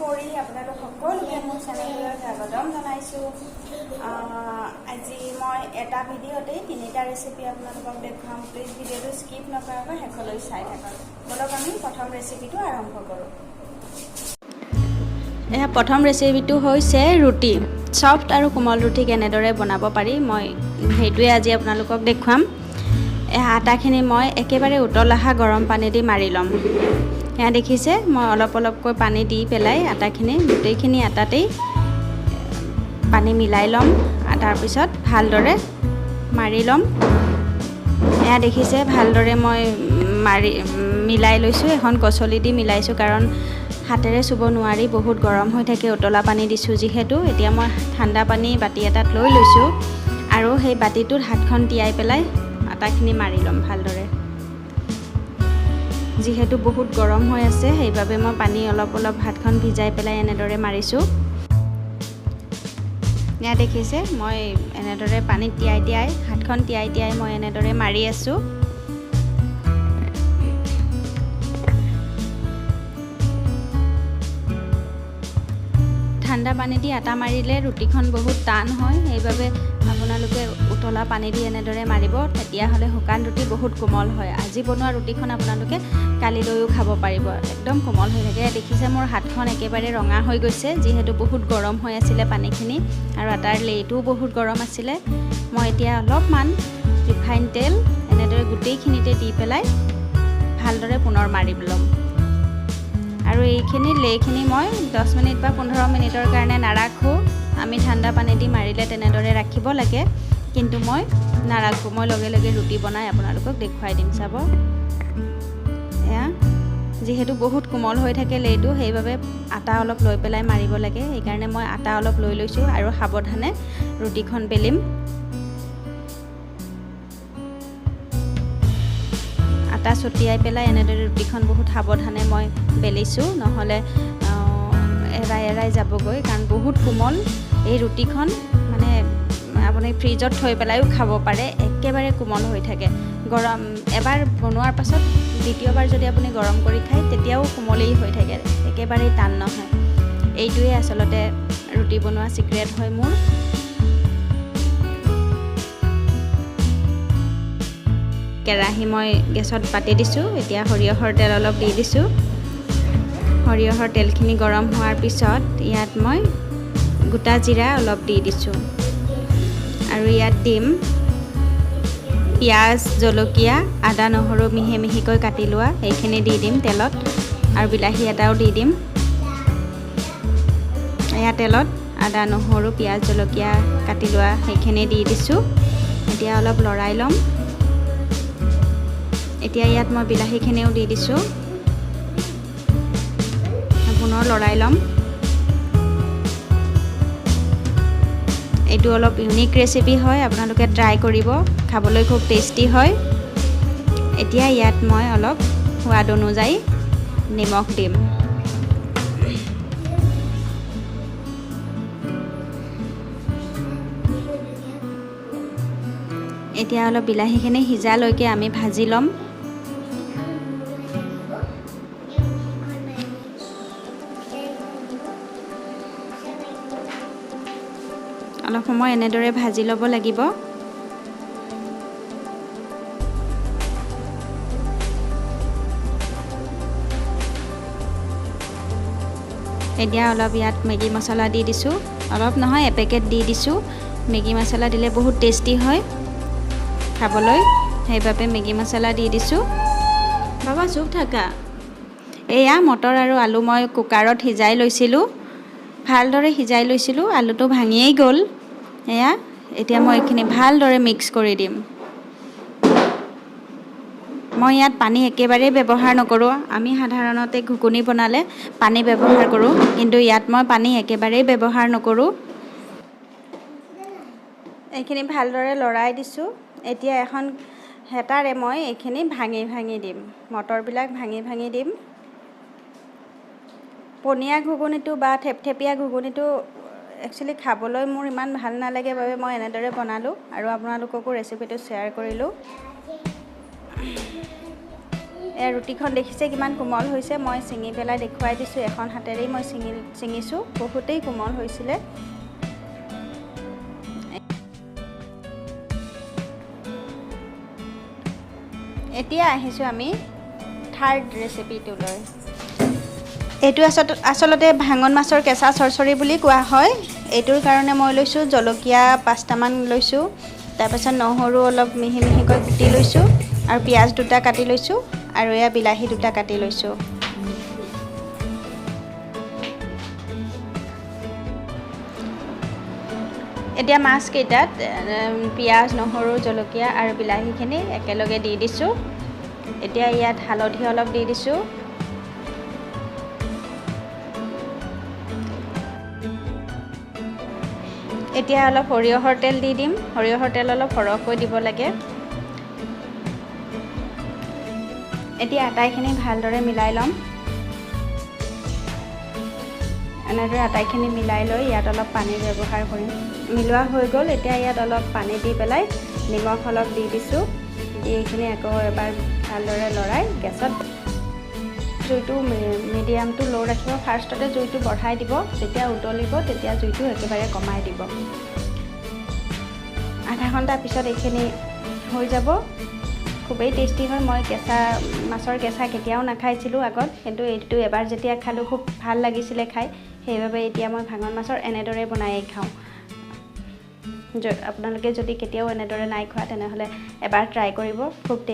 কৰি আপোনালোক সকলোকে মোৰ চেনেললৈ স্বাগতম জনাইছোঁ। আজি মই এটা ভিডিঅ'তেই 3টা ৰেচিপি আপোনালোকক দেখুৱাম। প্লিজ ভিডিঅ'টো স্কিপ নকৰাকৈ শেষলৈ চাই থাকক। বলক আমি প্ৰথম ৰেচিপিটো আৰম্ভ কৰোঁ। এয়া প্ৰথম ৰেচিপিটো হৈছে ৰুটি। সফ্ট আৰু কোমল ৰুটি কেনেদৰে বনাব পাৰি মই সেইটোৱে আজি আপোনালোকক দেখুৱাম। এয়া আটাখিনি মই একেবাৰে উতল অহা গৰম পানী দি মাৰি ল'ম। এয়া দেখিছে মই অলপ অলপকৈ পানী দি পেলাই আটাখিনি গোটেইখিনি আটাতেই পানী মিলাই ল'ম। তাৰপিছত ভালদৰে মাৰি ল'ম। এয়া দেখিছে ভালদৰে মই মিলাই লৈছোঁ। এখন কচলি দি মিলাইছোঁ কাৰণ হাতেৰে চুব নোৱাৰি, বহুত গৰম হৈ থাকে। উতলা পানী দিছোঁ যিহেতু। এতিয়া মই ঠাণ্ডা পানী বাতি এটাত লৈ লৈছোঁ আৰু সেই বাতিটোত হাতখন তিয়াই পেলাই আটাখিনি মাৰি ল'ম ভালদৰে। যিহেতু বহুত গৰম হৈ আছে সেইবাবে মই পানী অলপ অলপ হাতখন ভিজাই পেলাই এনেদৰে মাৰিছোঁ। এয়া দেখিছে মই এনেদৰে পানীত তিয়াই হাতখন তিয়াই মই এনেদৰে মাৰি আছোঁ। ঠাণ্ডা পানী দি আটা মাৰিলে ৰুটিখন বহুত টান হয়, সেইবাবে আপোনালোকে উতলা পানী দি এনেদৰে মাৰিব, তেতিয়াহ'লে শুকান ৰুটি বহুত কোমল হয়। আজি বনোৱা ৰুটিখন আপোনালোকে কালিলৈও খাব পাৰিব, একদম কোমল হৈ থাকে। দেখিছে মোৰ হাতখন একেবাৰে ৰঙা হৈ গৈছে, যিহেতু বহুত গৰম হৈ আছিলে পানীখিনি আৰু আটাৰ লেইটোও বহুত গৰম আছিলে। মই এতিয়া অলপমান ৰিফাইন তেল এনেদৰে গোটেইখিনিতে দি পেলাই ভালদৰে পুনৰ মাৰি ল'ম। আৰু এইখিনি লেইখিনি মই 10 মিনিট বা 15 মিনিটৰ কাৰণে নাৰাখোঁ। আমি ঠাণ্ডা পানী দি মাৰিলে তেনেদৰে ৰাখিব লাগে, কিন্তু মই নাৰাখোঁ। মই লগে লগে ৰুটি বনাই আপোনালোকক দেখুৱাই দিম, চাব। এয়া যিহেতু বহুত কোমল হৈ থাকে লেইটো, সেইবাবে আটা অলপ লৈ পেলাই মাৰিব লাগে। সেইকাৰণে মই আটা অলপ লৈ লৈছোঁ আৰু সাৱধানে ৰুটিখন বেলিম। আটা ছটিয়াই পেলাই এনেদৰে ৰুটিখন বহুত সাৱধানে মই বেলিছোঁ, নহ'লে এৰাই যাবগৈ, কাৰণ বহুত কোমল এই ৰুটিখন। মানে আপুনি ফ্ৰিজত থৈ পেলাইও খাব পাৰে, একেবাৰে কোমল হৈ থাকে। এবাৰ বনোৱাৰ পাছত দ্বিতীয়বাৰ যদি আপুনি গৰম কৰি খায় তেতিয়াও কোমলেই হৈ থাকে, একেবাৰেই টান নহয়। এইটোৱে আচলতে ৰুটি বনোৱা চিক্ৰেট হয় মোৰ। কেৰাহী মই গেছত পাতি দিছোঁ। এতিয়া সৰিয়হৰ তেল অলপ দি দিছোঁ। সৰিয়হৰ তেলখিনি গৰম হোৱাৰ পিছত ইয়াত মই গোটা জিৰা অলপ দি দিছোঁ আৰু ইয়াত দিম পিঁয়াজ, জলকীয়া, আদা, নহৰু মিহি মিহিকৈ কাটি লোৱা, সেইখিনি দি দিম তেলত। আৰু বিলাহী এটাও দি দিম। এয়া তেলত আদা, নহৰু, পিঁয়াজ, জলকীয়া কাটি লোৱা সেইখিনি দি দিছোঁ। এতিয়া অলপ লৰাই ল'ম। এতিয়া ইয়াত মই বিলাহীখিনিও দি দিছোঁ। পুনৰ লৰাই ল'ম। এইটো অলপ ইউনিক ৰেচিপি হয়, আপোনালোকে ট্ৰাই কৰিব, খাবলৈ খুব টেষ্টি হয়। এতিয়া ইয়াত মই অলপ সোৱাদ অনুযায়ী নিমখ দিম। এতিয়া অলপ বিলাহীখিনি সিজালৈকে আমি ভাজি ল'ম। অলপ সময় এনেদৰে ভাজি ল'ব লাগিব। এতিয়া অলপ ইয়াত মেগী মছলা দি দিছোঁ। অলপ নহয়, এপেকেট দি দিছোঁ। মেগী মছলা দিলে বহুত টেষ্টি হয় খাবলৈ, সেইবাবে মেগী মছলা দি দিছোঁ। বাবা চুপ থাকা। এয়া মটৰ আৰু আলু মই কুকাৰত সিজাই লৈছিলোঁ, ভালদৰে সিজাই লৈছিলোঁ। আলুটো ভাঙিয়েই গ'ল। এয়া এতিয়া মই এইখিনি ভালদৰে মিক্স কৰি দিম। মই ইয়াত পানী একেবাৰেই ব্যৱহাৰ নকৰোঁ। আমি সাধাৰণতে ঘুগুনি বনালে পানী ব্যৱহাৰ কৰোঁ, কিন্তু ইয়াত মই পানী একেবাৰেই ব্যৱহাৰ নকৰোঁ। এইখিনি ভালদৰে লৰাই দিছোঁ। এতিয়া এখন হেতাৰে মই এইখিনি ভাঙি দিম, মটৰবিলাক ভাঙি দিম। পনীয়া ঘুগুনিটো বা থেপথেপীয়া ঘুগুনিটো একচুৱেলি খাবলৈ মোৰ ইমান ভাল নালাগে বাবে মই এনেদৰে বনালোঁ আৰু আপোনালোককো ৰেচিপিটো শ্বেয়াৰ কৰিলোঁ। এয়া ৰুটিখন দেখিছে কিমান কোমল হৈছে। মই ছিঙি পেলাই দেখুৱাই দিছোঁ, এখন হাতেৰেই মই ছিঙিছোঁ, বহুতেই কোমল হৈছিলে। এতিয়া আহিছোঁ আমি থাৰ্ড ৰেচিপিটোলৈ। এইটো আচলতে ভাঙন মাছৰ কেঁচা চৰচৰি বুলি কোৱা হয়। এইটোৰ কাৰণে মই লৈছোঁ জলকীয়া 5টামান লৈছোঁ, তাৰপাছত নহৰু অলপ মিহি মিহিকৈ কুটি লৈছোঁ, আৰু পিঁয়াজ 2টা কাটি লৈছোঁ, আৰু এয়া বিলাহী 2টা কাটি লৈছোঁ। এতিয়া মাছকেইটাত পিঁয়াজ, নহৰু, জলকীয়া আৰু বিলাহীখিনি একেলগে দি দিছোঁ। এতিয়া ইয়াত হালধি অলপ দি দিছোঁ। এতিয়া অলপ সৰিয়হৰ তেল দি দিম। সৰিয়হৰ তেল অলপ সৰহকৈ দিব লাগে। এতিয়া আটাইখিনি ভালদৰে মিলাই ল'ম। এনেদৰে আটাইখিনি মিলাই লৈ ইয়াত অলপ পানী ব্যৱহাৰ কৰিম। মিলোৱা হৈ গ'ল। এতিয়া ইয়াত অলপ পানী দি পেলাই নিমখ অলপ দি দিছোঁ। দি এইখিনি আকৌ এবাৰ ভালদৰে লৰাই গেছত জুইটো মিডিয়াম টু ল' ৰাখিব। ফাৰ্ষ্টতে জুইটো বঢ়াই দিব, যেতিয়া উতলিব তেতিয়া জুইটো একেবাৰে কমাই দিব। আধা ঘণ্টাৰ পিছত এইখিনি হৈ যাব। খুবেই টেষ্টি হয়। মই মাছৰ কেঁচা কেতিয়াও নাখাইছিলোঁ আগত, কিন্তু এইটো এবাৰ যেতিয়া খালোঁ খুব ভাল লাগিছিলে খাই। সেইবাবে এতিয়া মই ভাঙন মাছৰ এনেদৰে বনায়েই খাওঁ। আপোনালোকে যদি কেতিয়াও এনেদৰে নাই খোৱা তেনেহ'লে এবাৰ ট্ৰাই কৰিব, খুব টেষ্টি।